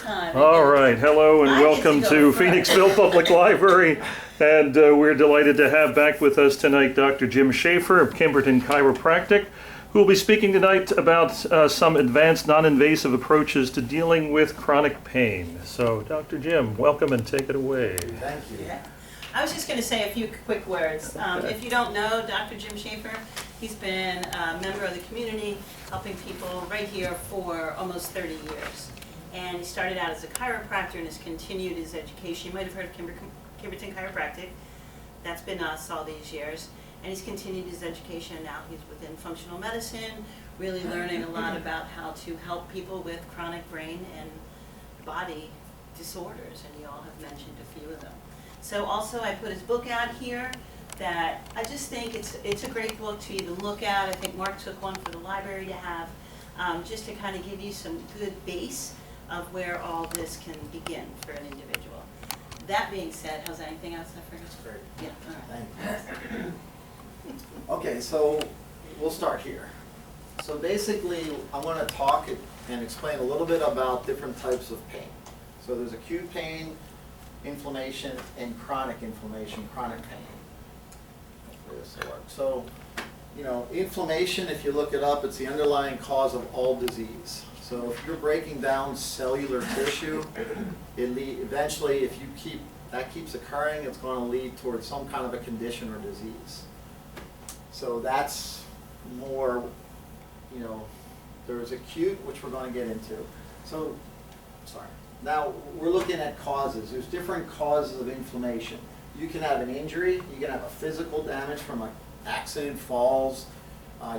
time. All right, hello and I get to welcome go to first. Phoenixville Public Library. And we're delighted to have back with us tonight Dr. Jim Schaffer of Kimberton Chiropractic, who will be speaking tonight about some advanced non-invasive approaches to dealing with chronic pain. So, Dr. Jim, welcome and take it away. Thank you. Yeah. I was just going to say a few quick words. If you don't know Dr. Jim Schaffer, he's been a member of the community, helping people right here for almost 30 years. And he started out as a chiropractor and has continued his education. You might have heard of Kimberton Chiropractic. That's been us all these years. And he's continued his education. Now he's within functional medicine, really learning a lot about how to help people with chronic brain and body disorders. And you all have mentioned a few of them. So also I put his book out here that I just think it's a great book to even look at. I think Mark took one for the library to have, just to kind of give you some good base of where all this can begin for an individual. That being said, how's anything else I forgot? That's great. Yeah, all right. Thank you. Okay, so we'll start here. So basically, I'm going to talk and explain a little bit about different types of pain. So there's acute pain, inflammation, and chronic inflammation, chronic pain. Hopefully this will work. So, inflammation, if you look it up, it's the underlying cause of all disease. So if you're breaking down cellular tissue, eventually, if that keeps occurring, it's going to lead towards some kind of a condition or disease. So that's more, there's acute, which we're going to get into. So, sorry. Now, we're looking at causes. There's different causes of inflammation. You can have an injury. You can have a physical damage from an accident, falls.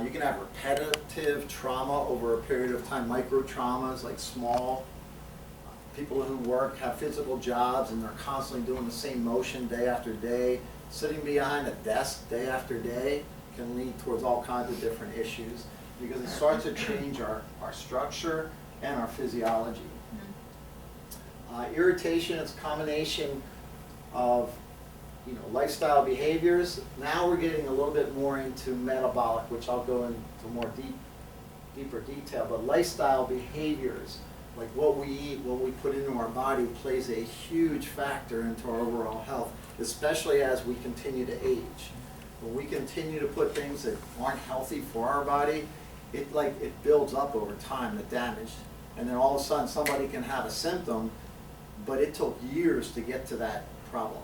You can have repetitive trauma over a period of time, micro traumas like small. People who have physical jobs and they're constantly doing the same motion day after day. Sitting behind a desk day after day can lead towards all kinds of different issues because it starts to change our structure and our physiology. Irritation is a combination of lifestyle behaviors. Now we're getting a little bit more into metabolic, which I'll go into more deeper detail, but lifestyle behaviors, like what we eat, what we put into our body, plays a huge factor into our overall health, especially as we continue to age. When we continue to put things that aren't healthy for our body, it builds up over time, the damage, and then all of a sudden somebody can have a symptom, but it took years to get to that problem.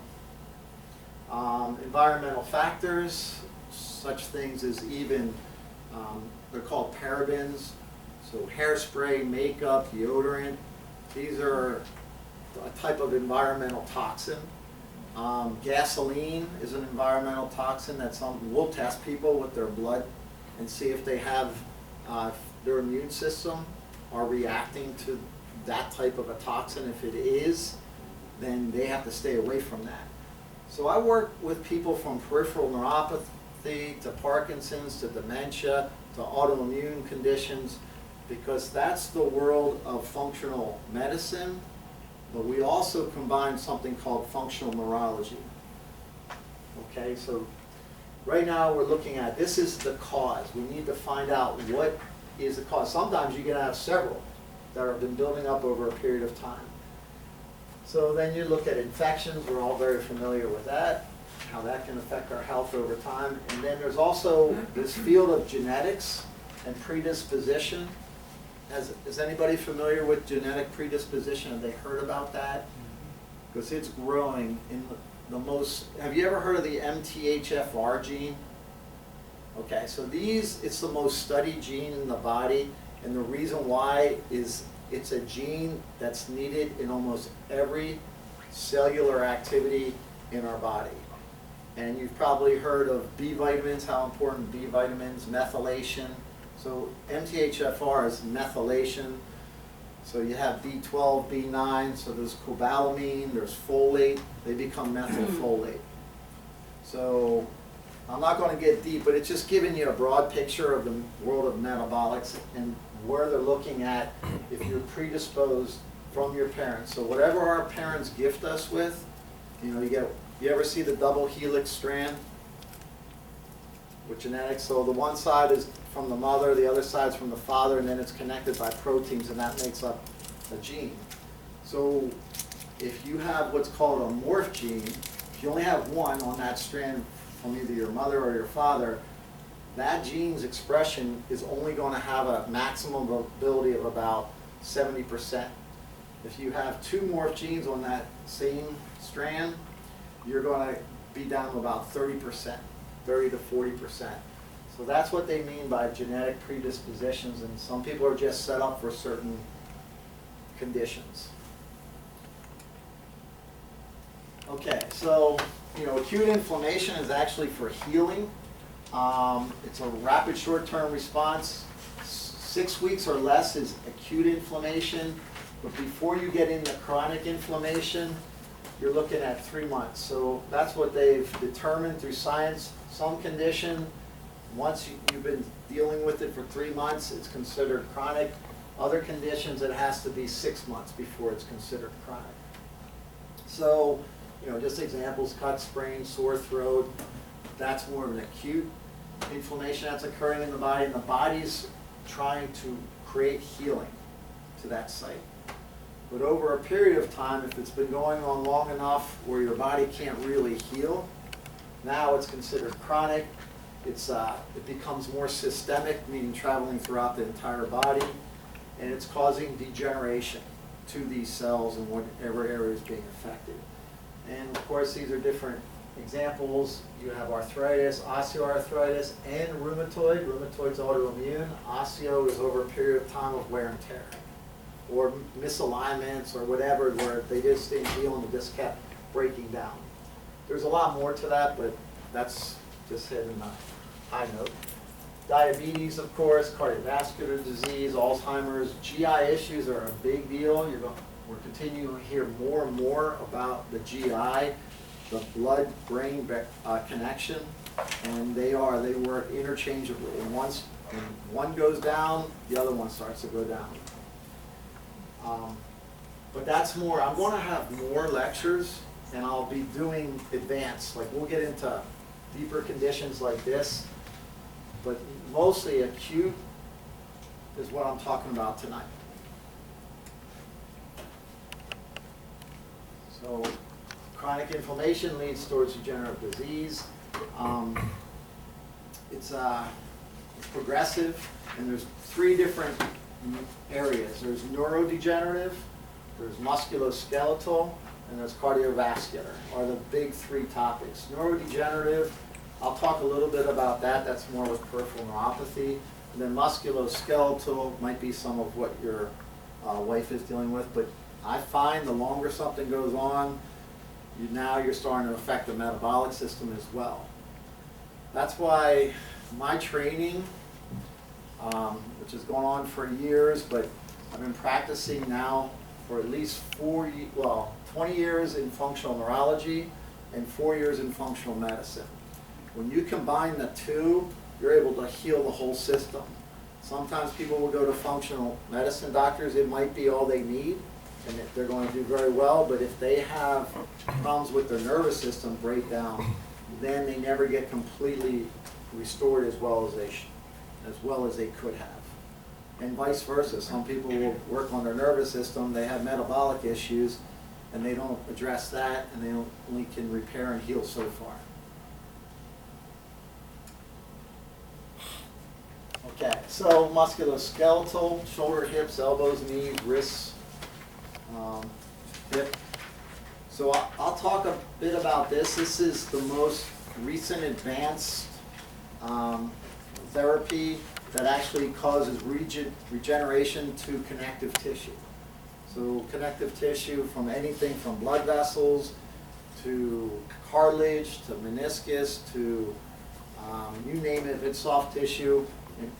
Environmental factors, such things as even, they're called parabens, so hairspray, makeup, deodorant, these are a type of environmental toxin. Gasoline is an environmental toxin that we'll test people with their blood and see if they have, their immune system are reacting to that type of a toxin. If it is, then they have to stay away from that. So I work with people from peripheral neuropathy to Parkinson's to dementia to autoimmune conditions because that's the world of functional medicine, but we also combine something called functional neurology. Okay, so right now we're looking at, this is the cause. We need to find out what is the cause. Sometimes you can have several that have been building up over a period of time. So then you look at infections, we're all very familiar with that, how that can affect our health over time. And then there's also this field of genetics and predisposition. Is anybody familiar with genetic predisposition? Have they heard about that? Because it's growing in the most, have you ever heard of the MTHFR gene? Okay, so it's the most studied gene in the body, and the reason why is it's a gene that's needed in almost every cellular activity in our body. And you've probably heard of B vitamins, how important B vitamins, methylation. So MTHFR is methylation. So you have B12, B9, so there's cobalamin, there's folate, they become methylfolate. So I'm not going to get deep, but it's just giving you a broad picture of the world of metabolics and where they're looking at if you're predisposed from your parents. So whatever our parents gift us with, you ever see the double helix strand with genetics? So the one side is from the mother, the other side's from the father, and then it's connected by proteins, and that makes up a gene. So if you have what's called a morph gene, if you only have one on that strand from either your mother or your father, that gene's expression is only going to have a maximum ability of about 70%. If you have two morph genes on that same strand, you're going to be down to about 30%, 30 to 40%. So that's what they mean by genetic predispositions, and some people are just set up for certain conditions. Okay, so acute inflammation is actually for healing. It's a rapid short-term response. 6 weeks or less is acute inflammation, but before you get into chronic inflammation, you're looking at 3 months. So that's what they've determined through science. Some condition, once you've been dealing with it for 3 months, it's considered chronic. Other conditions, it has to be 6 months before it's considered chronic. So, just examples, cut, sprain, sore throat, that's more of an acute inflammation that's occurring in the body, and the body's trying to create healing to that site. But over a period of time, if it's been going on long enough where your body can't really heal, now it's considered chronic. It becomes more systemic, meaning traveling throughout the entire body, and it's causing degeneration to these cells in whatever area is being affected. And of course, these are different examples. You have arthritis, osteoarthritis, and rheumatoid. Rheumatoid's autoimmune. Osteo is over a period of time of wear and tear, or misalignments, or whatever, where they just didn't heal and the disc kept breaking down. There's a lot more to that, but that's just hitting a high note. Diabetes, of course, cardiovascular disease, Alzheimer's, GI issues are a big deal. We're continuing to hear more and more about the GI, the blood-brain connection, and they work interchangeably. And once one goes down, the other one starts to go down. But that's more. I'm going to have more lectures, and I'll be doing advanced. Like, we'll get into deeper conditions like this, but mostly acute is what I'm talking about tonight. So chronic inflammation leads towards degenerative disease. It's progressive, and there's 3 different areas. There's neurodegenerative, there's musculoskeletal, and there's cardiovascular, are the big 3 topics. Neurodegenerative, I'll talk a little bit about that. That's more with peripheral neuropathy. And then musculoskeletal might be some of what your wife is dealing with, but I find the longer something goes on, now you're starting to affect the metabolic system as well. That's why my training, which has gone on for years, but I've been practicing now for at least 20 years in functional neurology and 4 years in functional medicine. When you combine the two, you're able to heal the whole system. Sometimes people will go to functional medicine doctors, it might be all they need, and they're going to do very well, but if they have problems with their nervous system breakdown, then they never get completely restored as well as they could have. And vice versa. Some people will work on their nervous system, they have metabolic issues, and they don't address that, and they only can repair and heal so far. Okay, so musculoskeletal, shoulder, hips, elbows, knees, wrists, hip. So I'll talk a bit about this. This is the most recent advanced therapy that actually causes regeneration to connective tissue. So connective tissue from anything from blood vessels to cartilage to meniscus to you name it, if it's soft tissue, and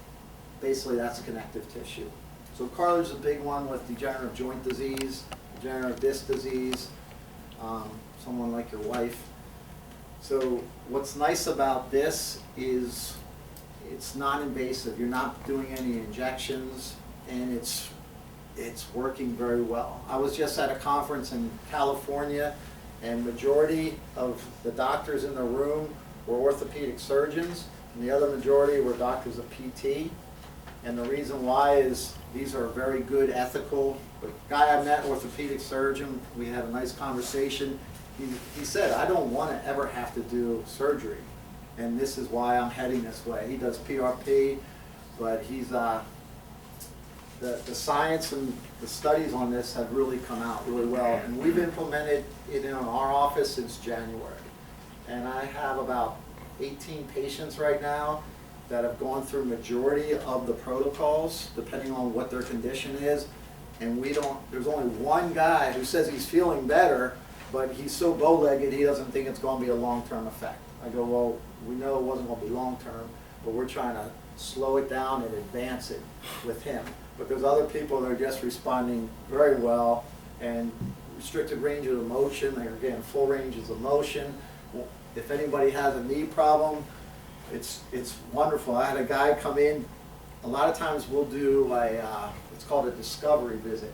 basically that's connective tissue. So cartilage is a big one with degenerative joint disease, degenerative disc disease, someone like your wife. So what's nice about this is it's non-invasive. You're not doing any injections, and it's working very well. I was just at a conference in California, and majority of the doctors in the room were orthopedic surgeons, and the other majority were doctors of PT. And the reason why is these are very good ethical The guy I met, orthopedic surgeon, we had a nice conversation. He said, I don't want to ever have to do surgery, and this is why I'm heading this way. He does PRP, but he's the science and the studies on this have really come out really well, and we've implemented it in our office since January. And I have about 18 patients right now that have gone through majority of the protocols, depending on what their condition is. And there's only one guy who says he's feeling better, but he's so bow-legged he doesn't think it's going to be a long-term effect. I go, well, we know it wasn't going to be long-term, but we're trying to slow it down and advance it with him. But there's other people that are just responding very well, and restricted range of motion, they're getting full ranges of motion. If anybody has a knee problem, it's wonderful. I had a guy come in. A lot of times we'll do it's called a discovery visit,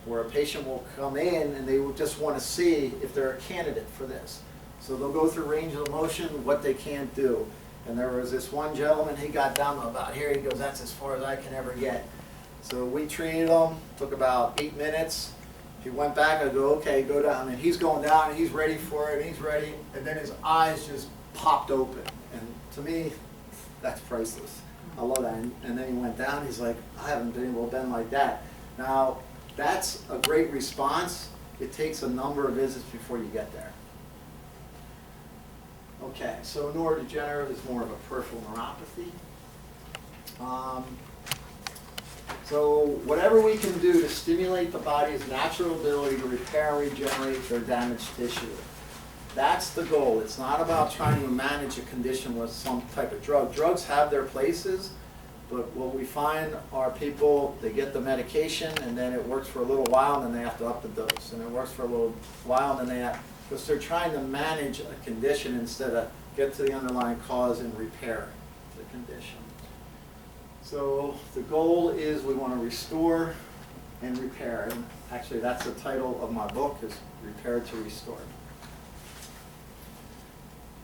where a patient will come in and they will just want to see if they're a candidate for this. So they'll go through range of motion, what they can't do. And there was this one gentleman, he got down to about here. He goes, that's as far as I can ever get. So we treated him, took about 8 minutes. He went back, I go, okay, go down. And he's going down, and he's ready for it, and he's ready. And then his eyes just popped open. And to me, that's priceless. I love that. And then he went down, he's like, I haven't been able to bend like that. Now, that's a great response. It takes a number of visits before you get there. Okay, so neurodegenerative is more of a peripheral neuropathy. So whatever we can do to stimulate the body's natural ability to repair and regenerate their damaged tissue. That's the goal. It's not about trying to manage a condition with some type of drug. Drugs have their places, but what we find are people, they get the medication and then it works for a little while and then they have to up the dose. And it works for a little while and then they have, because they're trying to manage a condition instead of get to the underlying cause and repair the condition. So the goal is we want to restore and repair. And actually that's the title of my book, is Repair to Restore,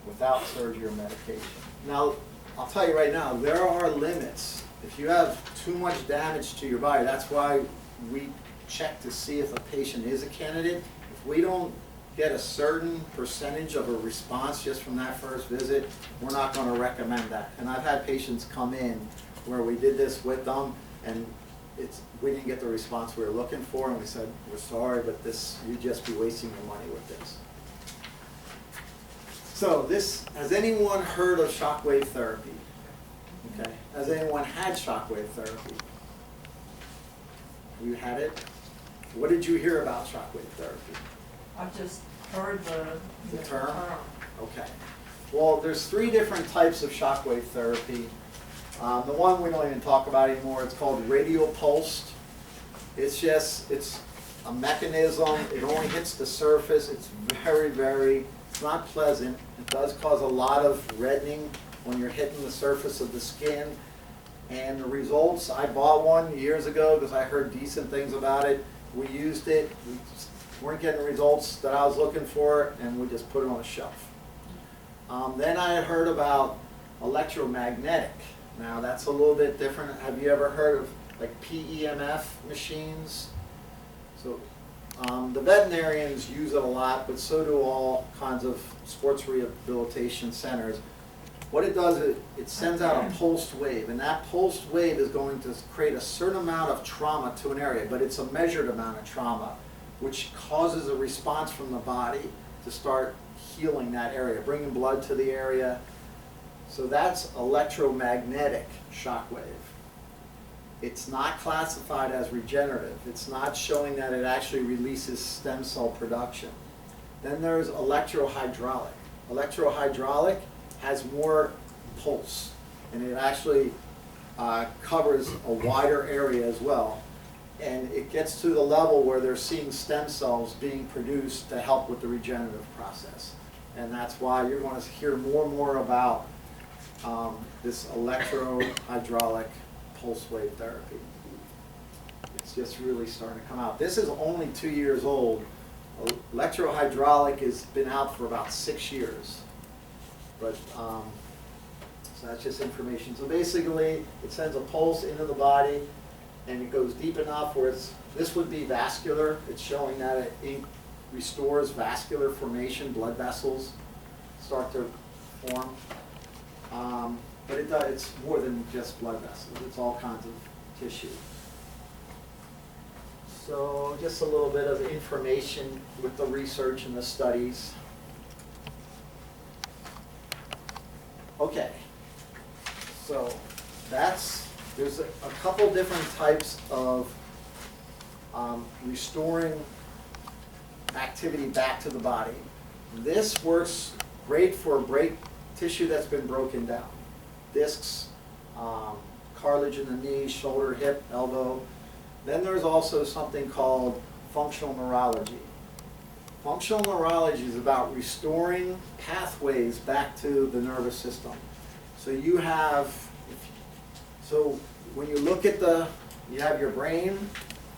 without surgery or medication. Now, I'll tell you right now, there are limits. If you have too much damage to your body, that's why we check to see if a patient is a candidate. If we don't get a certain percentage of a response just from that first visit, we're not going to recommend that. And I've had patients come in where we did this with them, and we didn't get the response we were looking for, and we said, we're sorry, but you'd just be wasting your money with this. So has anyone heard of shockwave therapy? Okay. Has anyone had shockwave therapy? You had it? What did you hear about shockwave therapy? I've just heard the term? Okay. Well, there's 3 different types of shockwave therapy. The one we don't even talk about anymore, it's called radial pulsed. It's a mechanism. It only hits the surface. It's it's not pleasant. It does cause a lot of reddening when you're hitting the surface of the skin. And the results, I bought one years ago because I heard decent things about it. We used it. We just weren't getting the results that I was looking for, and we just put it on a shelf. Then I had heard about electromagnetic. Now that's a little bit different. Have you ever heard of like PEMF machines? So the veterinarians use it a lot, but so do all kinds of sports rehabilitation centers. What it does is it sends out a pulsed wave, and that pulsed wave is going to create a certain amount of trauma to an area, but it's a measured amount of trauma, which causes a response from the body to start healing that area, bringing blood to the area. So that's electromagnetic shockwave. It's not classified as regenerative. It's not showing that it actually releases stem cell production. Then there's electrohydraulic. Electrohydraulic has more pulse, and it actually covers a wider area as well. And it gets to the level where they're seeing stem cells being produced to help with the regenerative process. And that's why you're going to hear more and more about this electrohydraulic pulse wave therapy. It's just really starting to come out. This is only 2 years old. Electrohydraulic has been out for about 6 years. But so that's just information. So basically, it sends a pulse into the body, and it goes deep enough where this would be vascular. It's showing that it restores vascular formation, blood vessels start to form. But it's more than just blood vessels. It's all kinds of tissue. So just a little bit of information with the research and the studies. Okay, so there's a couple different types of restoring activity back to the body. This works great for tissue that's been broken down. Discs, cartilage in the knee, shoulder, hip, elbow. Then there's also something called functional neurology. Functional neurology is about restoring pathways back to the nervous system. So when you look at you have your brain,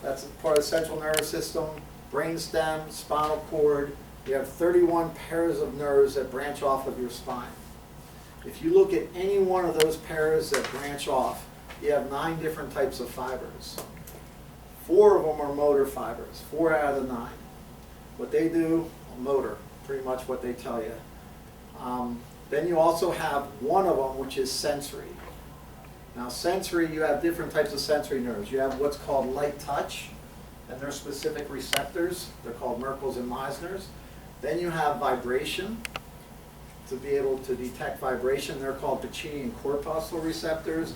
that's part of the central nervous system, brain stem, spinal cord. You have 31 pairs of nerves that branch off of your spine. If you look at any one of those pairs that branch off, you have 9 different types of fibers. 4 of them are motor fibers, 4 out of the 9. What they do, motor, pretty much what they tell you. Then you also have one of them, which is sensory. Now sensory, you have different types of sensory nerves. You have what's called light touch, and their specific receptors. They're called Merkel's and Meissner's. Then you have vibration. To be able to detect vibration, they're called Pacini and corpuscle receptors.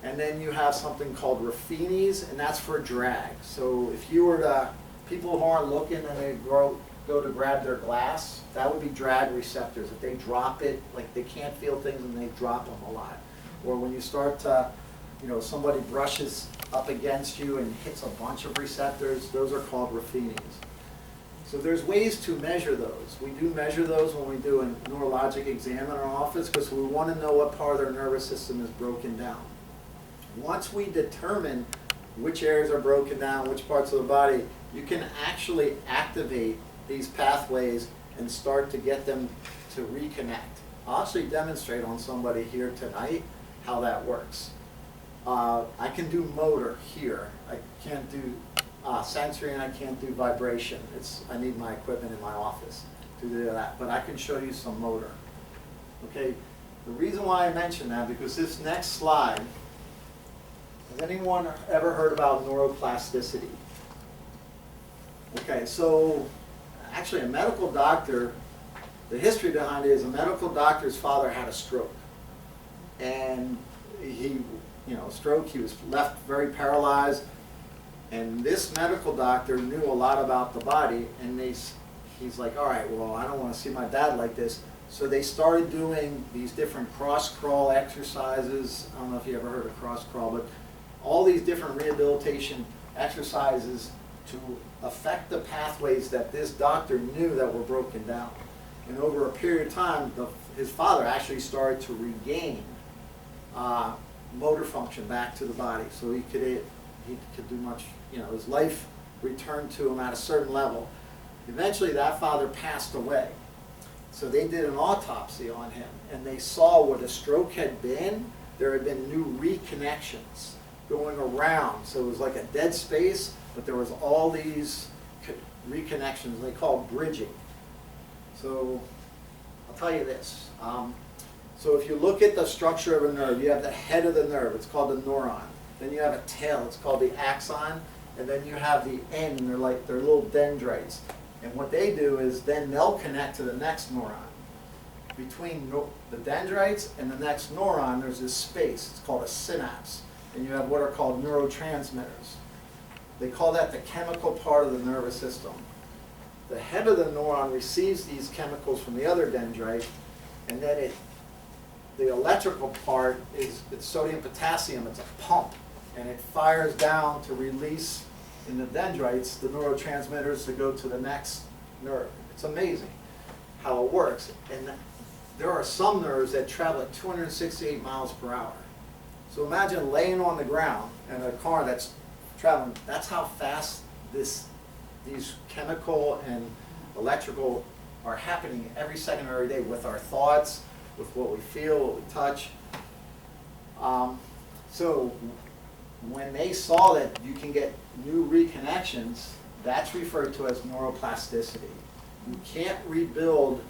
And then you have something called Ruffini's, and that's for drag. So if you were to, people who aren't looking and they go to grab their glass, that would be drag receptors. If they drop it, like they can't feel things and they drop them a lot. Or when you start to, somebody brushes up against you and hits a bunch of receptors, those are called Ruffini's. So there's ways to measure those. We do measure those when we do a neurologic exam in our office because we want to know what part of their nervous system is broken down. Once we determine which areas are broken down, which parts of the body, you can actually activate these pathways and start to get them to reconnect. I'll actually demonstrate on somebody here tonight how that works. I can do motor here. I can't do sensory and I can't do vibration. I need my equipment in my office to do that, but I can show you some motor. Okay, the reason why I mention that, because this next slide, has anyone ever heard about neuroplasticity? Okay, so actually a medical doctor, the history behind it is a medical doctor's father had a stroke. And he was left very paralyzed. And this medical doctor knew a lot about the body, and he's like, all right, well, I don't want to see my dad like this. So they started doing these different cross-crawl exercises. I don't know if you ever heard of cross-crawl, but all these different rehabilitation exercises to affect the pathways that this doctor knew that were broken down. And over a period of time, his father actually started to regain motor function back to the body. So he could do much, his life returned to him at a certain level. Eventually that father passed away. So they did an autopsy on him, and they saw where the stroke had been, there had been new reconnections going around. So it was like a dead space, but there was all these reconnections, they call it bridging. So I'll tell you this. So if you look at the structure of a nerve, you have the head of the nerve, it's called the neuron. Then you have a tail, it's called the axon. And then you have the end, they're little dendrites. And what they do is then they'll connect to the next neuron. Between the dendrites and the next neuron, there's this space. It's called a synapse. And you have what are called neurotransmitters. They call that the chemical part of the nervous system. The head of the neuron receives these chemicals from the other dendrite, and then the electrical part it's sodium potassium. It's a pump, and it fires down to release in the dendrites the neurotransmitters to go to the next nerve. It's amazing how it works. And there are some nerves that travel at 268 miles per hour. So imagine laying on the ground in a car that's traveling. That's how fast these chemical and electrical are happening every second of every day with our thoughts, with what we feel, what we touch. So when they saw that you can get new reconnections, that's referred to as neuroplasticity. You can't rebuild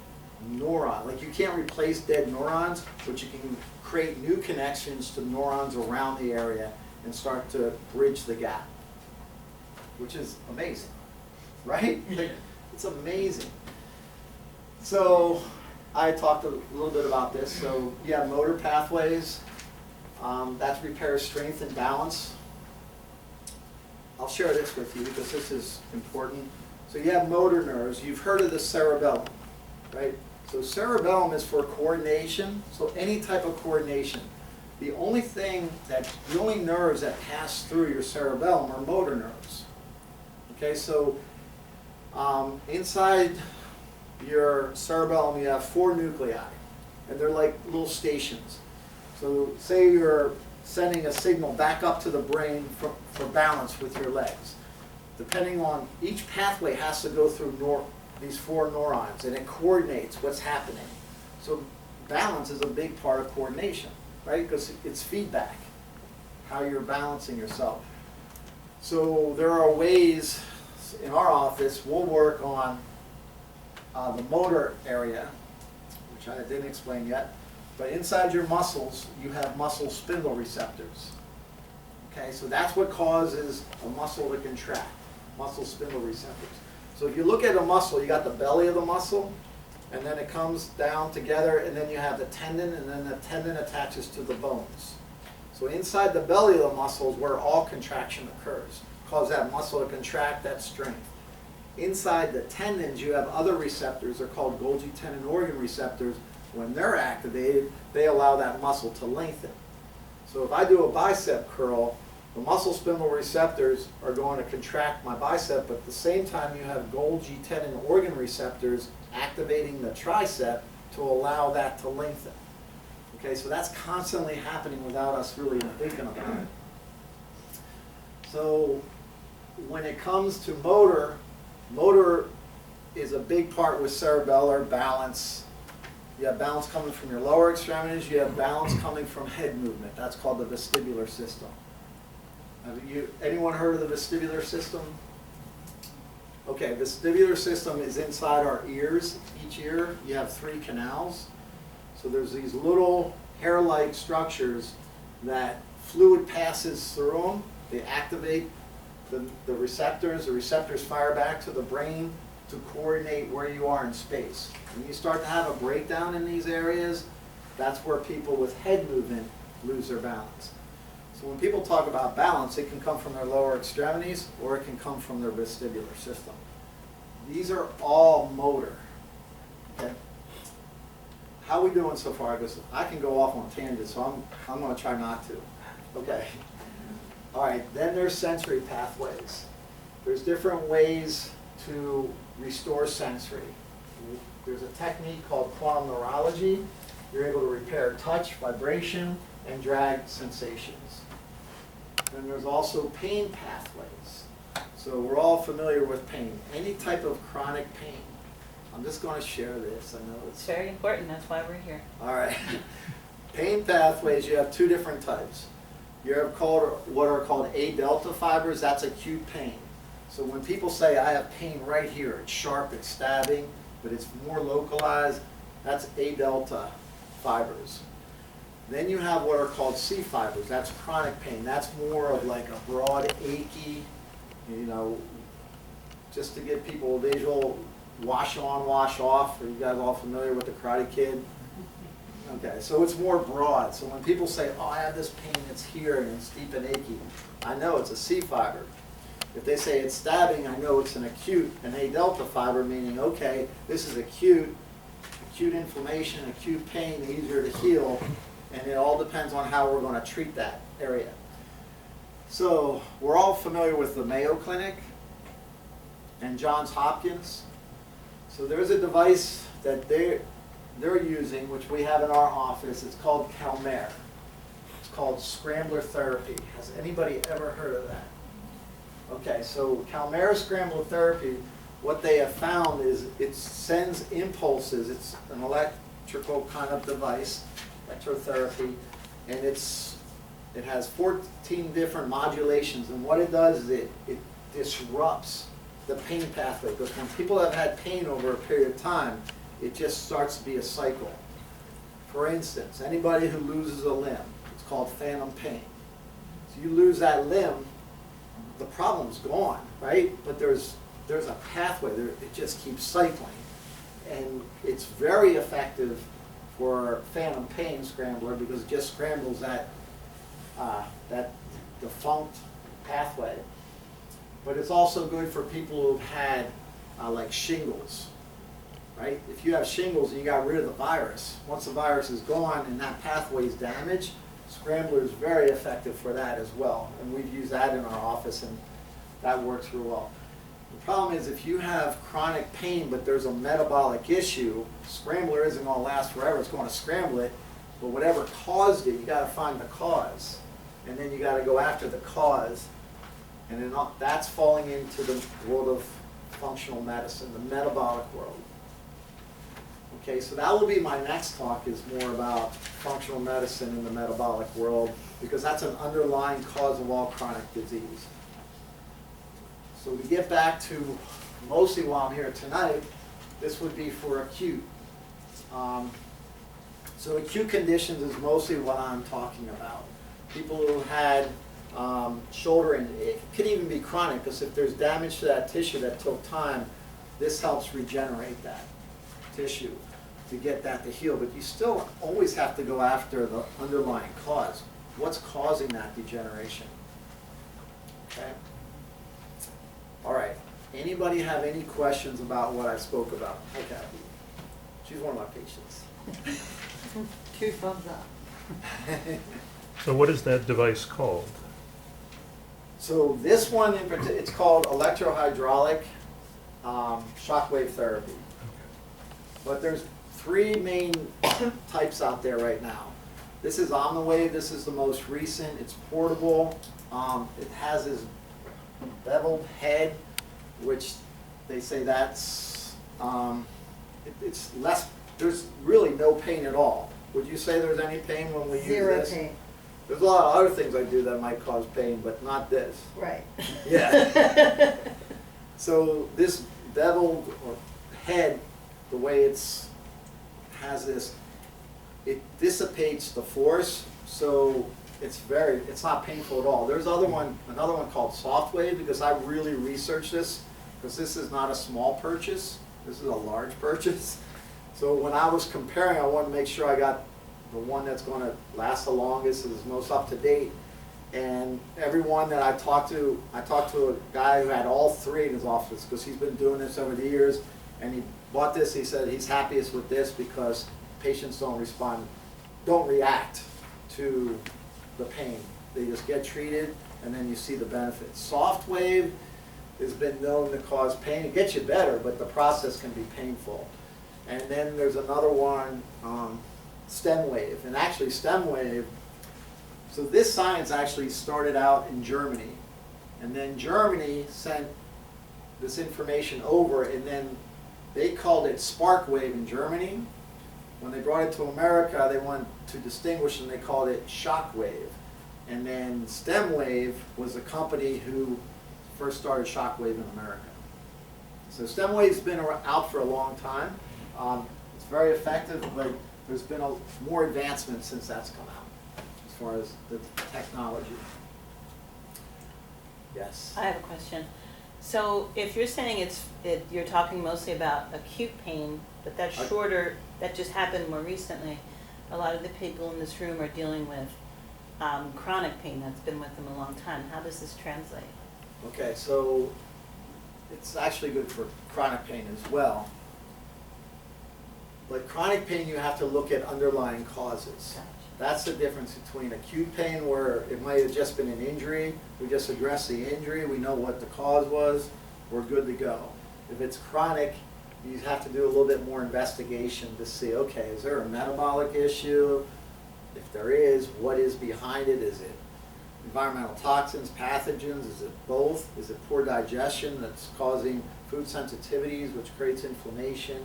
neurons, like you can't replace dead neurons, but you can create new connections to neurons around the area and start to bridge the gap, which is amazing, right? Yeah. It's amazing. So I talked a little bit about this. So you have motor pathways. That's repair strength and balance. I'll share this with you because this is important. So you have motor nerves. You've heard of the cerebellum, right? So cerebellum is for coordination. So any type of coordination. The only nerves that pass through your cerebellum are motor nerves. Okay, so inside your cerebellum you have 4 nuclei, and they're like little stations. So say you're sending a signal back up to the brain for balance with your legs. Depending on, each pathway has to go through these 4 neurons, and it coordinates what's happening. So balance is a big part of coordination, right? Because it's feedback, how you're balancing yourself. So there are ways, in our office, we'll work on the motor area, which I didn't explain yet. But inside your muscles, you have muscle spindle receptors. Okay, so that's what causes a muscle to contract, muscle spindle receptors. So if you look at a muscle, you got the belly of the muscle, and then it comes down together, and then you have the tendon, and then the tendon attaches to the bones. So inside the belly of the muscle is where all contraction occurs, cause that muscle to contract, that strength. Inside the tendons, you have other receptors. They're called Golgi tendon organ receptors. When they're activated, they allow that muscle to lengthen. So if I do a bicep curl, the muscle spindle receptors are going to contract my bicep, but at the same time you have Golgi tendon organ receptors activating the tricep to allow that to lengthen. Okay, so that's constantly happening without us really thinking about it. So when it comes to motor is a big part with cerebellar balance. You have balance coming from your lower extremities. You have balance coming from head movement. That's called the vestibular system. Have anyone heard of the vestibular system? Okay, vestibular system is inside our ears. Each ear, you have 3 canals. So there's these little hair-like structures that fluid passes through them. They activate the receptors. The receptors fire back to the brain to coordinate where you are in space. When you start to have a breakdown in these areas, that's where people with head movement lose their balance. So when people talk about balance, it can come from their lower extremities or it can come from their vestibular system. These are all motor. Okay? How are we doing so far? Because I can go off on tangents, so I'm going to try not to. Okay. All right, then there's sensory pathways. There's different ways to restore sensory. There's a technique called quantum neurology. You're able to repair touch, vibration, and drag sensations. Then there's also pain pathways. So we're all familiar with pain. Any type of chronic pain. I'm just going to share this. I know It's very important, that's why we're here. all right. Pain pathways, you have 2 different types. You have what are called A delta fibers. That's acute pain. So when people say, I have pain right here, it's sharp, it's stabbing, but it's more localized, that's A delta fibers. Then you have what are called C fibers. That's chronic pain. That's more of like a broad, achy, just to give people a visual, wash on, wash off. Are you guys all familiar with the Karate Kid? Okay, so it's more broad. So when people say, oh, I have this pain, it's here, and it's deep and achy, I know it's a C fiber. If they say it's stabbing, I know it's an A delta fiber, meaning, okay, this is acute inflammation, acute pain, easier to heal, and it all depends on how we're going to treat that area. So we're all familiar with the Mayo Clinic and Johns Hopkins. So there's a device that they're using, which we have in our office. It's called Calmer. It's called scrambler therapy. Has anybody ever heard of that? Okay, so Calmer scrambler therapy, what they have found is it sends impulses. It's an electrical kind of device, electrotherapy, and it's It has 14 different modulations, and what it does is it disrupts the pain pathway, because when people have had pain over a period of time, it just starts to be a cycle. For instance, anybody who loses a limb, it's called phantom pain. So you lose that limb, the problem's gone, right? But there's a pathway there, it just keeps cycling. And it's very effective for phantom pain scrambler because it just scrambles that defunct pathway. But it's also good for people who've had like shingles, right? If you have shingles and you got rid of the virus, once the virus is gone and that pathway is damaged, Scrambler is very effective for that as well. And we've used that in our office, and that works real well. The problem is if you have chronic pain but there's a metabolic issue, Scrambler isn't going to last forever. It's going to scramble it, but whatever caused it, you got to find the cause. And then you got to go after the cause. And then that's falling into the world of functional medicine, the metabolic world. Okay, so that will be my next talk, is more about functional medicine in the metabolic world, because that's an underlying cause of all chronic disease. So to get back to mostly why I'm here tonight, this would be for acute. So acute conditions is mostly what I'm talking about. People who had shoulder, and it could even be chronic, because if there's damage to that tissue that took time, this helps regenerate that tissue to get that to heal. But you still always have to go after the underlying cause. What's causing that degeneration? Okay. All right. Anybody have any questions about what I spoke about? Hi, Kathy. She's one of my patients. 2 thumbs up. So what is that device called? So this one, in particular, it's called electrohydraulic shockwave therapy. But there's 3 main types out there right now. This is Omniwave. This is the most recent. It's portable. It has this beveled head, which they say that's it's less. There's really no pain at all. Would you say there's any pain when we use this? 0 pain. There's a lot of other things I do that might cause pain, but not this. Right. Yeah. So this beveled head, the way it's has this, it dissipates the force, so it's not painful at all. There's another one called Softwave, because I really researched this, because this is not a small purchase. This is a large purchase. So when I was comparing, I wanted to make sure I got the one that's going to last the longest, is most up to date. And everyone that I talked to a guy who had all 3 in his office, because he's been doing this over the years, and he bought this. He said he's happiest with this because patients don't react to the pain. They just get treated, and then you see the benefits. Softwave has been known to cause pain. It gets you better, but the process can be painful. And then there's another one, StemWave. And actually StemWave, so this science actually started out in Germany. And then Germany sent this information over, and then they called it SparkWave in Germany. When they brought it to America, they wanted to distinguish, and they called it Shockwave. And then StemWave was the company who first started Shockwave in America. So StemWave's been out for a long time. It's very effective, but there's been more advancement since that's come out, as far as the technology. Yes? I have a question. So if you're saying you're talking mostly about acute pain, but that's shorter, that just happened more recently. A lot of the people in this room are dealing with chronic pain that's been with them a long time. How does this translate? Okay, so it's actually good for chronic pain as well. But chronic pain, you have to look at underlying causes. Gotcha. That's the difference between acute pain, where it might have just been an injury. We just address the injury. We know what the cause was. We're good to go. If it's chronic, you have to do a little bit more investigation to see, okay, is there a metabolic issue? If there is, what is behind it? Is it environmental toxins, pathogens? Is it both? Is it poor digestion that's causing food sensitivities, which creates inflammation?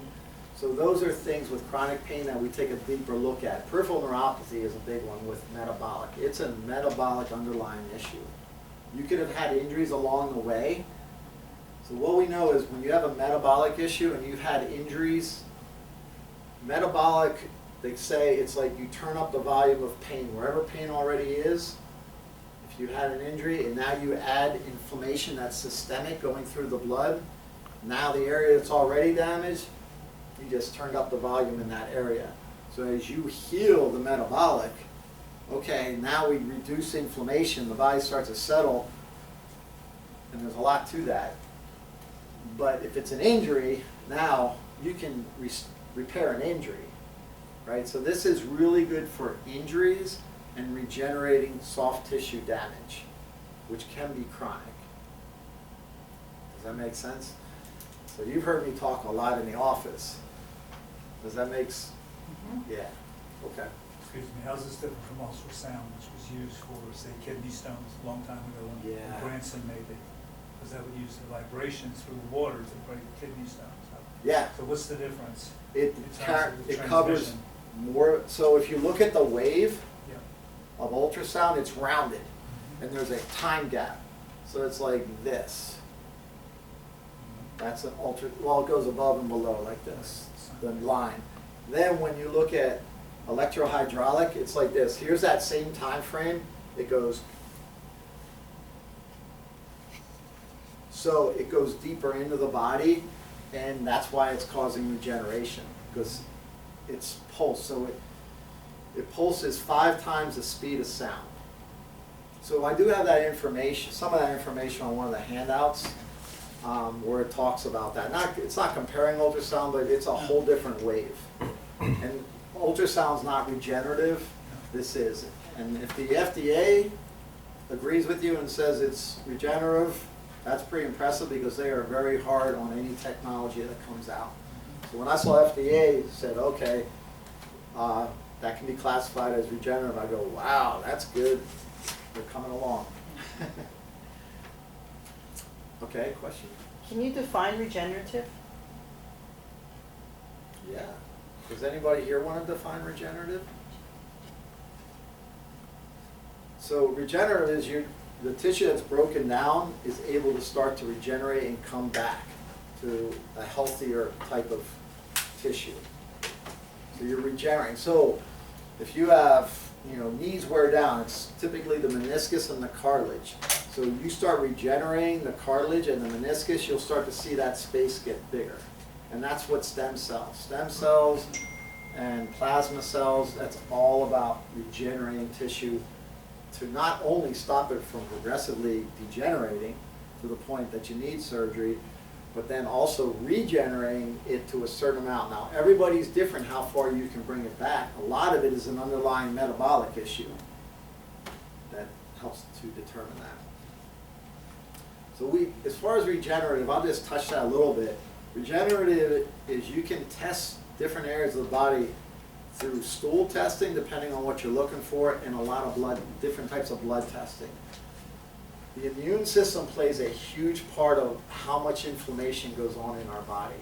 So those are things with chronic pain that we take a deeper look at. Peripheral neuropathy is a big one with metabolic. It's a metabolic underlying issue. You could have had injuries along the way. So what we know is when you have a metabolic issue and you've had injuries, metabolic, they say it's like you turn up the volume of pain. Wherever pain already is, if you had an injury and now you add inflammation that's systemic going through the blood, now the area that's already damaged, you just turned up the volume in that area. So as you heal the metabolic, okay, now we reduce inflammation, the body starts to settle, and there's a lot to that. But if it's an injury, now you can repair an injury, right? So this is really good for injuries and regenerating soft tissue damage, which can be chronic. Does that make sense? So you've heard me talk a lot in the office. Does that make sense? Yeah, okay. Excuse me, how's this different from ultrasound, which was used for, say, kidney stones a long time ago when Yeah. Branson made it? Because that would use the vibrations through the water to break kidney stones. Yeah, So what's the difference? it in terms of the covers transmission? more. So if you look at the wave Yeah. of ultrasound, it's rounded, and there's a time gap. So it's like this. That's an well, it goes above and below like this, the line. Then when you look at electrohydraulic, it's like this. Here's that same time frame. It goes, so it goes deeper into the body, and that's why it's causing regeneration, because it's pulse. So it pulses 5 times the speed of sound. So I do have that information, some of that information on one of the handouts, where it talks about that. It's not comparing ultrasound, but it's a whole different wave. And ultrasound's not regenerative, this is. And if the FDA agrees with you and says it's regenerative, that's pretty impressive because they are very hard on any technology that comes out. So when I saw FDA said, okay, that can be classified as regenerative, I go, wow, that's good. They're coming along. Okay, question? Can you define regenerative? Yeah. Does anybody here want to define regenerative? So regenerative is the tissue that's broken down is able to start to regenerate and come back to a healthier type of tissue. So you're regenerating. So if you have, knees wear down, it's typically the meniscus and the cartilage. So you start regenerating the cartilage and the meniscus, you'll start to see that space get bigger. And that's what stem cells and plasma cells, that's all about regenerating tissue to not only stop it from progressively degenerating to the point that you need surgery, but then also regenerating it to a certain amount. Now, everybody's different how far you can bring it back. A lot of it is an underlying metabolic issue that helps to determine that. So as far as regenerative, I'll just touch that a little bit. Regenerative is you can test different areas of the body through stool testing, depending on what you're looking for, and a lot of different types of blood testing. The immune system plays a huge part of how much inflammation goes on in our body.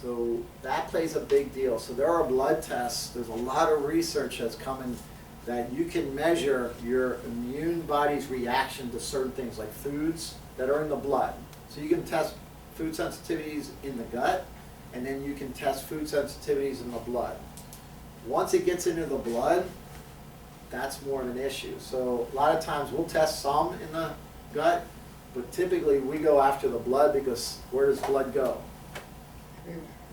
So that plays a big deal. So there are blood tests, there's a lot of research that's coming that you can measure your immune body's reaction to certain things like foods that are in the blood. So you can test food sensitivities in the gut, and then you can test food sensitivities in the blood. Once it gets into the blood, that's more of an issue. So a lot of times we'll test some in the gut, but typically we go after the blood because where does blood go?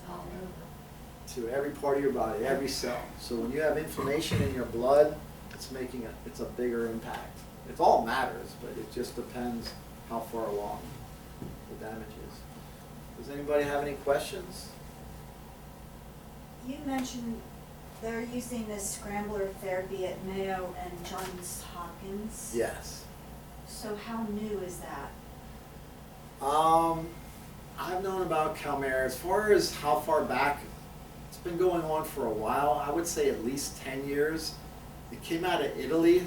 All over. To every part of your body, every cell. So when you have inflammation in your blood, it's a bigger impact. It all matters, but it just depends how far along the damage is. Does anybody have any questions? You mentioned they're using this scrambler therapy at Mayo and Johns Hopkins. Yes. So how new is that? I've known about Calmare. As far as how far back, it's been going on for a while. I would say at least 10 years. It came out of Italy.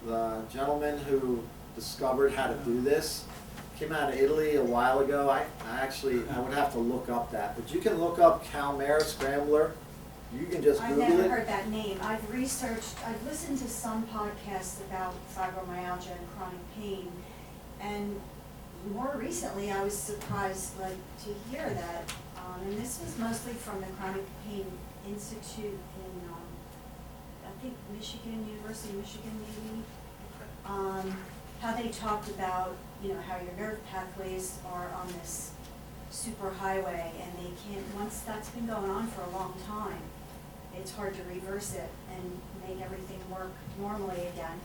The gentleman who discovered how to do this came out of Italy a while ago. I would have to look up that, but you can look up Calmera Scrambler. You can just I've Google never it. heard that name. I've listened to some podcasts about fibromyalgia and chronic pain, and more recently I was surprised to hear that, and this was mostly from the Chronic Pain Institute in, I think Michigan, University of Michigan maybe. How they talked about, how your nerve pathways are on this super highway, and they can't, once that's been going on for a long time, it's hard to reverse it and make everything work normally again.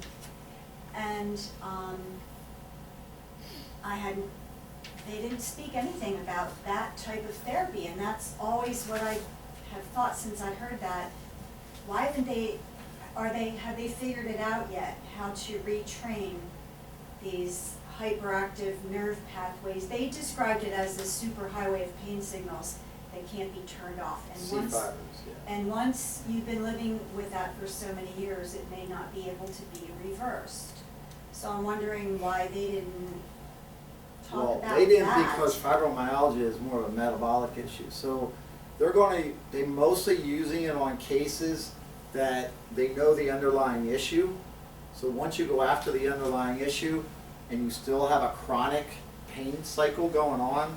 And they didn't speak anything about that type of therapy, and that's always what I have thought since I heard that. Why haven't have they figured it out yet, how to retrain these hyperactive nerve pathways? They described it as this superhighway of pain signals that can't be turned off. And once you've been living with that for so many years, it may not be able to be reversed. So I'm wondering why they didn't talk about that. They didn't because fibromyalgia is more of a metabolic issue. So they're mostly using it on cases that they know the underlying issue. So once you go after the underlying issue and you still have a chronic pain cycle going on,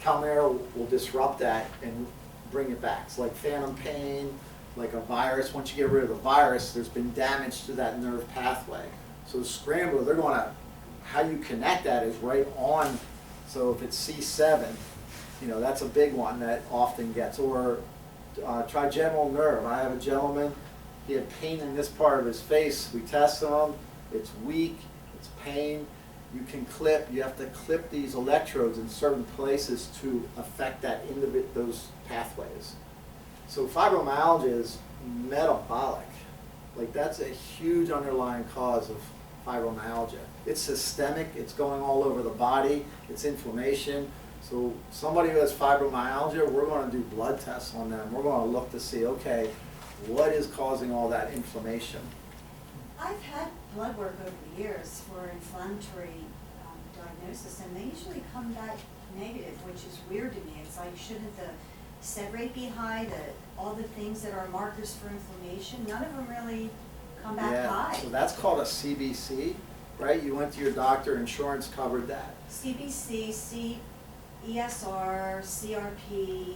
Calmera will disrupt that and bring it back. It's like phantom pain, like a virus. Once you get rid of the virus, there's been damage to that nerve pathway. So Scrambler, how you connect that is right on. So if it's C7, that's a big one that often gets. Or trigeminal nerve. I have a gentleman, he had pain in this part of his face. We tested him, it's weak, it's pain. You have to clip these electrodes in certain places to affect those pathways. So fibromyalgia is metabolic. That's a huge underlying cause of fibromyalgia. It's systemic, it's going all over the body, it's inflammation. So somebody who has fibromyalgia, we're going to do blood tests on them. We're going to look to see, okay, what is causing all that inflammation? I've had blood work over the years for inflammatory diagnosis, and they usually come back negative, which is weird to me. It's like, shouldn't the sed rate be high, all the things that are markers for inflammation, none of them really come back high. So that's called a CBC, right? You went to your doctor, insurance covered that. CBC, ESR, CRP.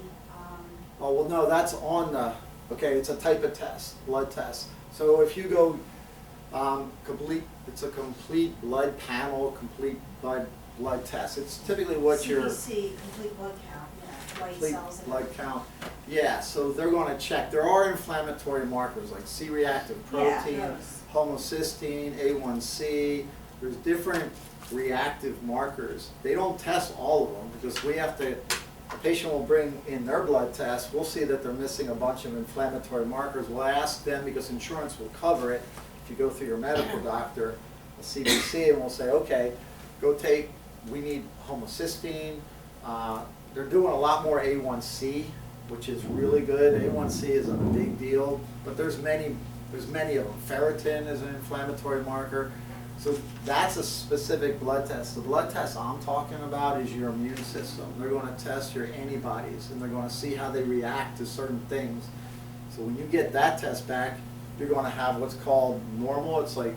Oh, well, no, that's on it's a type of test, blood test. So if you go it's a complete blood panel, complete blood test. It's typically what CBC, complete blood count, white cells. Blood count. Yeah, so they're going to check. There are inflammatory markers like C-reactive protein, homocysteine, A1C. There's different reactive markers. They don't test all of them because the patient will bring in their blood test. We'll see that they're missing a bunch of inflammatory markers. We'll ask them, because insurance will cover it, if you go through your medical doctor, a CBC, and we'll say, okay, we need homocysteine. They're doing a lot more A1C, which is really good. A1C is a big deal, but there's many of them. Ferritin is an inflammatory marker. So that's a specific blood test. The blood test I'm talking about is your immune system. They're going to test your antibodies, and they're going to see how they react to certain things. So when you get that test back, you're going to have what's called normal. It's like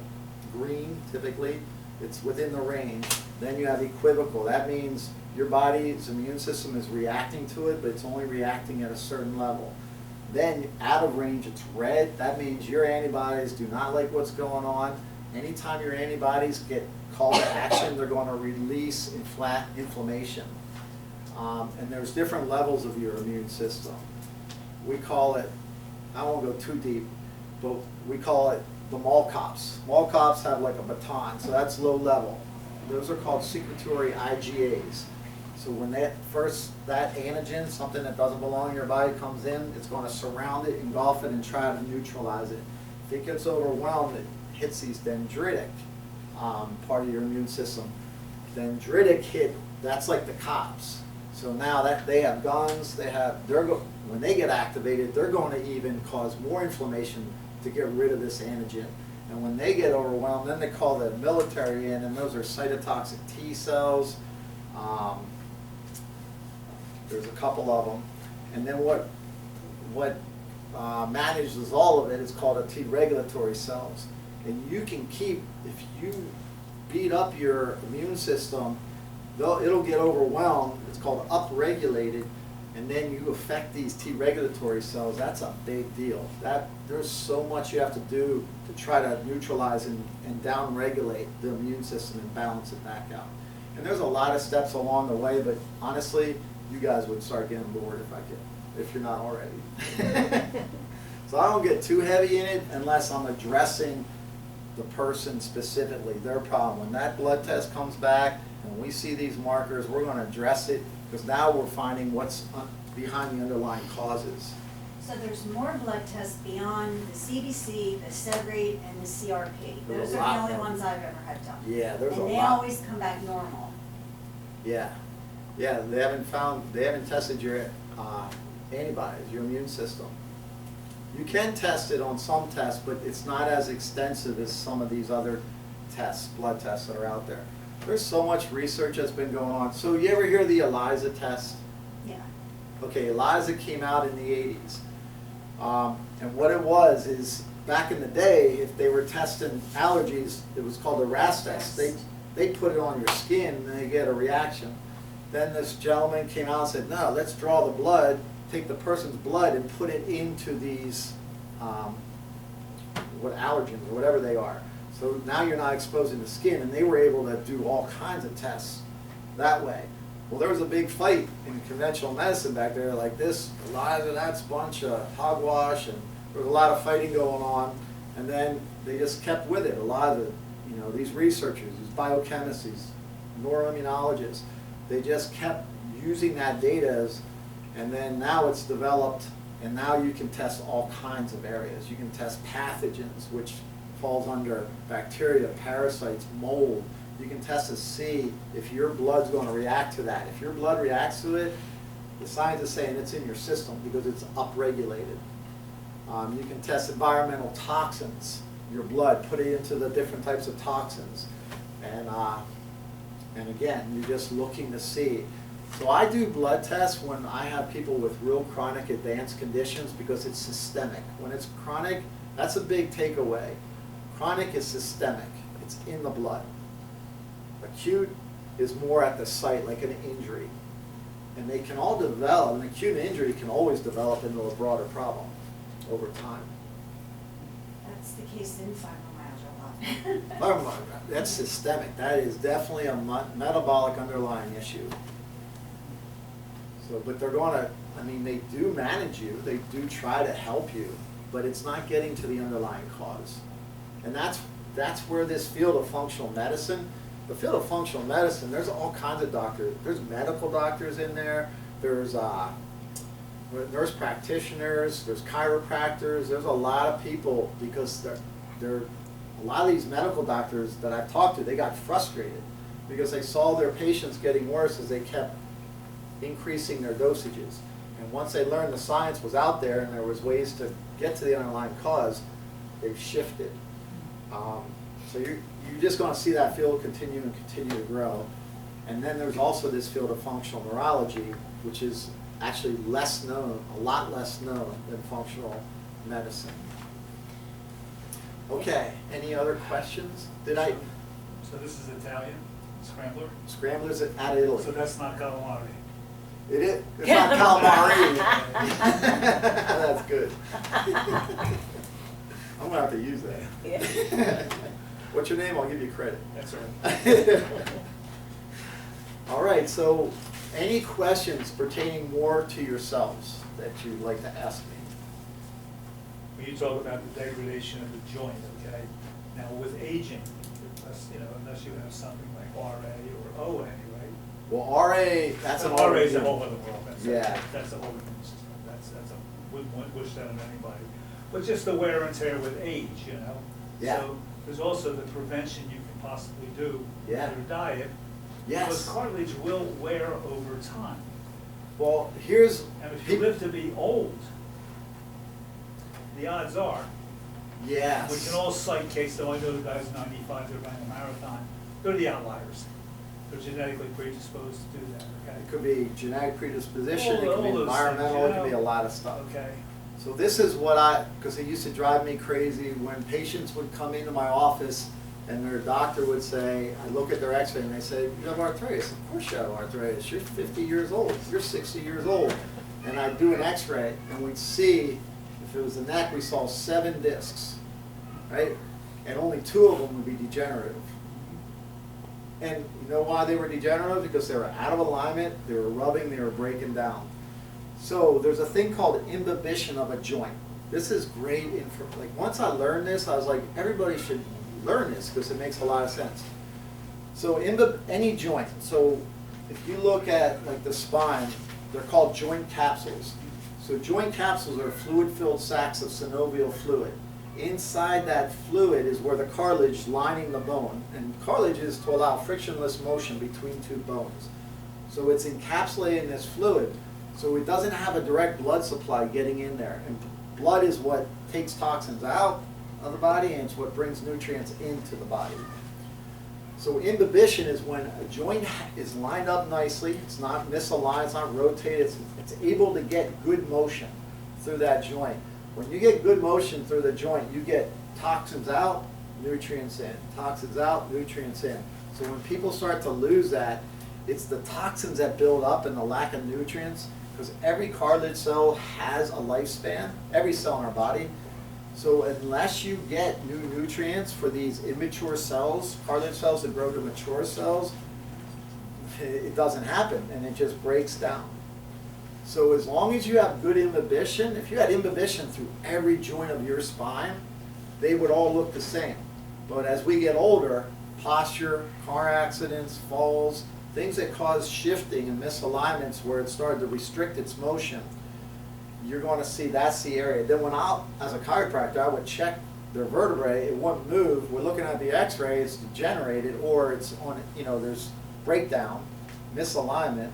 green, typically. It's within the range. Then you have equivocal. That means your body's immune system is reacting to it, but it's only reacting at a certain level. Then out of range, it's red. That means your antibodies do not like what's going on. Anytime your antibodies get called to action, they're going to release inflammation. And there's different levels of your immune system. We call it, I won't go too deep, but we call it the mall cops. Mall cops have like a baton, so that's low level. Those are called secretory IgAs. So when that antigen, something that doesn't belong in your body, comes in, it's going to surround it, engulf it, and try to neutralize it. If it gets overwhelmed, it hits these dendritic part of your immune system. Dendritic that's like the cops. So now that they have guns, when they get activated, they're going to even cause more inflammation to get rid of this antigen. And And when they get overwhelmed, then they call the military in, and those are cytotoxic T cells. There's a couple of them. And then what manages all of it is called a T regulatory cells. And you can keep, if you beat up your immune system, it'll get overwhelmed. It's called upregulated, and then you affect these T regulatory cells. That's a big deal. There's so much you have to do to try to neutralize and downregulate the immune system and balance it back out. And there's a lot of steps along the way, but honestly, you guys would start getting bored if you're not already. So I don't get too heavy in it unless I'm addressing the person specifically, their problem. When that blood test comes back and we see these markers, we're going to address it, because now we're finding what's behind the underlying causes. So there's more blood tests beyond the CBC, the SED-rate, and the CRP. There's Those a are lot the only more. ones I've ever had done. Yeah, there's a lot. And they always come back normal. Yeah, yeah. They haven't tested your antibodies, your immune system. You can test it on some tests, but it's not as extensive as some of these other tests, blood tests that are out there. There's so much research that's been going on. So you ever hear the ELISA test? Yeah. Okay, ELISA came out in the 80s. And what it was is, back in the day, if they were testing allergies, it was called a RAS test. They put it on your skin and they get a reaction. Then this gentleman came out and said, no, let's draw the blood, take the person's blood and put it into these allergens or whatever they are. So now you're not exposing the skin, and they were able to do all kinds of tests that way. Well, there was a big fight in conventional medicine back there, like this, ELISA, that's a bunch of hogwash, and there was a lot of fighting going on, and then they just kept with it. A lot of these researchers, these biochemists, these neuroimmunologists, they just kept using that data, and then now it's developed, and now you can test all kinds of areas. You can test pathogens, which falls under bacteria, parasites, mold. You can test to see if your blood's going to react to that. If your blood reacts to it, the science is saying it's in your system because it's upregulated. You can test environmental toxins, your blood, put it into the different types of toxins. And again, you're just looking to see. So I do blood tests when I have people with real chronic advanced conditions because it's systemic. When it's chronic, that's a big takeaway. Chronic is systemic. It's in the blood. Acute is more at the site, like an injury. And they can all develop, an acute injury can always develop into a broader problem over time. That's the case in fibromyalgia a lot. That's systemic. That is definitely a metabolic underlying issue. So, but they're going to, they do manage you, they do try to help you, but it's not getting to the underlying cause. And that's where this field of functional medicine, the field of functional medicine, there's all kinds of doctors. There's medical doctors in there, there's nurse practitioners, there's chiropractors, there's a lot of people, because a lot of these medical doctors that I've talked to, they got frustrated because they saw their patients getting worse as they kept increasing their dosages. And once they learned the science was out there and there was ways to get to the underlying cause, they've shifted. So you're just going to see that field continue and continue to grow. And then there's also this field of functional neurology, which is actually less known, a lot less known than functional medicine. Okay, any other questions? So this is Italian, scrambler? Scramblers at Italy. So that's not calamari. It is. It's not calamari. That's good. I'm gonna have to use that. Yeah. What's your name? I'll give you credit. That's right. All right. So, any questions pertaining more to yourselves that you'd like to ask me? When you talk about the degradation of the joint, okay? Now with aging, unless you have something like RA or OA, right? Well, RA, that's an RA is a whole other world. That's a whole immune system. Wouldn't wish that on anybody. But just the wear and tear with age, Yeah. So there's also the prevention you can possibly do Yeah. with your diet. Yes. Because cartilage will wear over time. Well, And if you live to be old, the odds are Yes. We can all cite cases, though I know the guys 95 that ran a marathon, go to the outliers. They're genetically predisposed to do that, okay? It could be genetic predisposition, it could All be those environmental, things, it could be a lot of stuff. Okay. So this is what because it used to drive me crazy when patients would come into my office and their doctor would say, I look at their x-ray and they say, you have arthritis. Of course you have arthritis. You're 50 years old. You're 60 years old. And I'd do an x-ray and we'd see, if it was the neck, we saw 7 discs, right? And only 2 of them would be degenerative. And you know why they were degenerative? Because they were out of alignment, they were rubbing, they were breaking down. So there's a thing called imbibition of a joint. This is great info. Like once I learned this, I was like, everybody should learn this because it makes a lot of sense. So any joint. So if you look at like the spine, they're called joint capsules. So joint capsules are fluid-filled sacs of synovial fluid. Inside that fluid is where the cartilage lining the bone. And cartilage is to allow frictionless motion between 2 bones. So it's encapsulated in this fluid. So it doesn't have a direct blood supply getting in there. And blood is what takes toxins out of the body and it's what brings nutrients into the body. So imbibition is when a joint is lined up nicely, it's not misaligned, it's not rotated, it's able to get good motion through that joint. When you get good motion through the joint, you get toxins out, nutrients in. Toxins out, nutrients in. So when people start to lose that, it's the toxins that build up and the lack of nutrients, because every cartilage cell has a lifespan, every cell in our body. So unless you get new nutrients for these immature cells, cartilage cells that grow to mature cells, it doesn't happen and it just breaks down. So as long as you have good imbibition, if you had imbibition through every joint of your spine, they would all look the same. But as we get older, posture, car accidents, falls, things that cause shifting and misalignments where it started to restrict its motion, you're going to see that's the area. Then when as a chiropractor, I would check their vertebrae, it wouldn't move. We're looking at the x-ray, it's degenerated or it's on, there's breakdown, misalignment.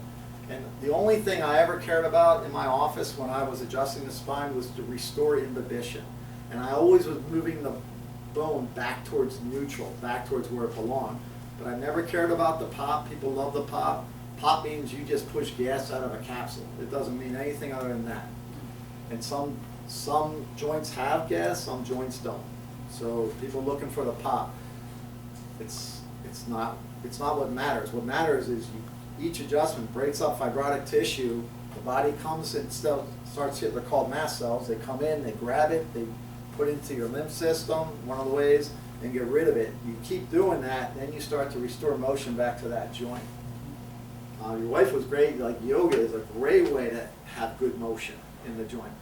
And the only thing I ever cared about in my office when I was adjusting the spine was to restore imbibition. And I always was moving the bone back towards neutral, back towards where it belonged. But I never cared about the pop. People love the pop. Pop means you just push gas out of a capsule. It doesn't mean anything other than that. And some joints have gas, some joints don't. So people looking for the pop, it's not what matters. What matters is each adjustment breaks up fibrotic tissue. The body comes and starts hitting. They're called mast cells. They come in, they grab it, they put it into your lymph system, one of the ways, and get rid of it. You keep doing that, then you start to restore motion back to that joint. Your wife was great. Like yoga is a great way to have good motion in the joint,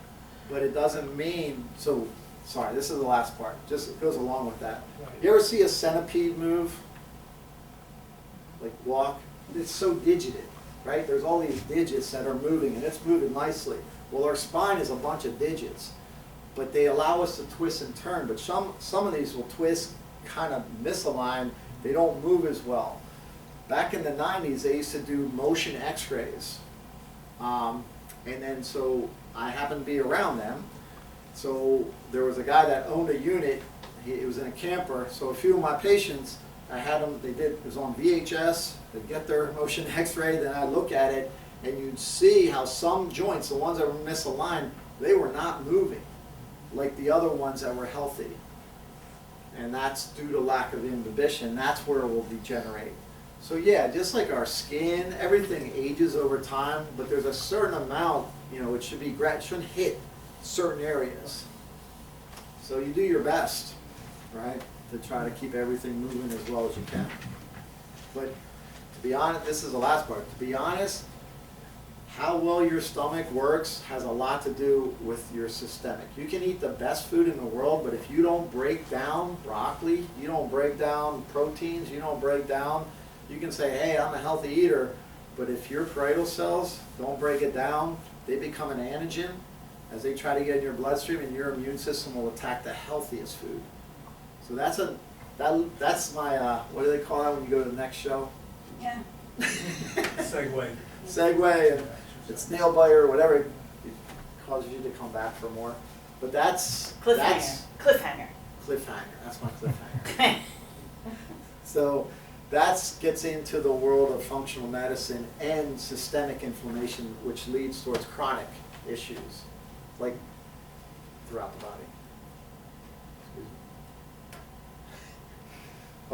but it doesn't mean so. Sorry, this is the last part. Just it goes along with that. You ever see a centipede move? Like walk? It's so digited, right? There's all these digits that are moving, and it's moving nicely. Well, our spine is a bunch of digits, but they allow us to twist and turn. But some of these will twist, kind of misalign. They don't move as well. Back in the 90s, they used to do motion x-rays. And then so I happened to be around them. So there was a guy that owned a unit. He was in a camper. So a few of my patients, I had them, it was on VHS. They'd get their motion x-ray, then I'd look at it, and you'd see how some joints, the ones that were misaligned, they were not moving like the other ones that were healthy. And that's due to lack of imbibition. That's where it will degenerate. So yeah, just like our skin, everything ages over time, but there's a certain amount, it shouldn't hit certain areas. So you do your best, right, to try to keep everything moving as well as you can. But to be honest, this is the last part. To be honest, how well your stomach works has a lot to do with your systemic. You can eat the best food in the world, but if you don't break down broccoli, you don't break down proteins, you don't break down, you can say, hey, I'm a healthy eater, but if your parietal cells don't break it down, they become an antigen as they try to get in your bloodstream, and your immune system will attack the healthiest food. So that's my, what do they call that when you go to the next show? Yeah. Segue. Segue, and it's nail biter or whatever, it causes you to come back for more. But that's Cliffhanger. cliffhanger, that's my cliffhanger. So that gets into the world of functional medicine and systemic inflammation, which leads towards chronic issues, like throughout the body. Excuse me.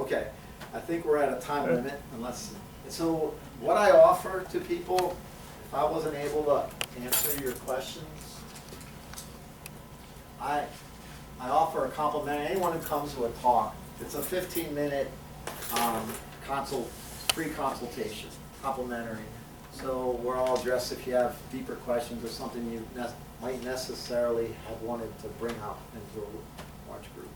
Okay, I think we're at a time limit, unless, so what I offer to people, if I wasn't able to answer your questions, I offer a complimentary, anyone who comes to a talk, it's a 15-minute free consultation, complimentary. So we're all addressed if you have deeper questions or something you might necessarily have wanted to bring up into a large group.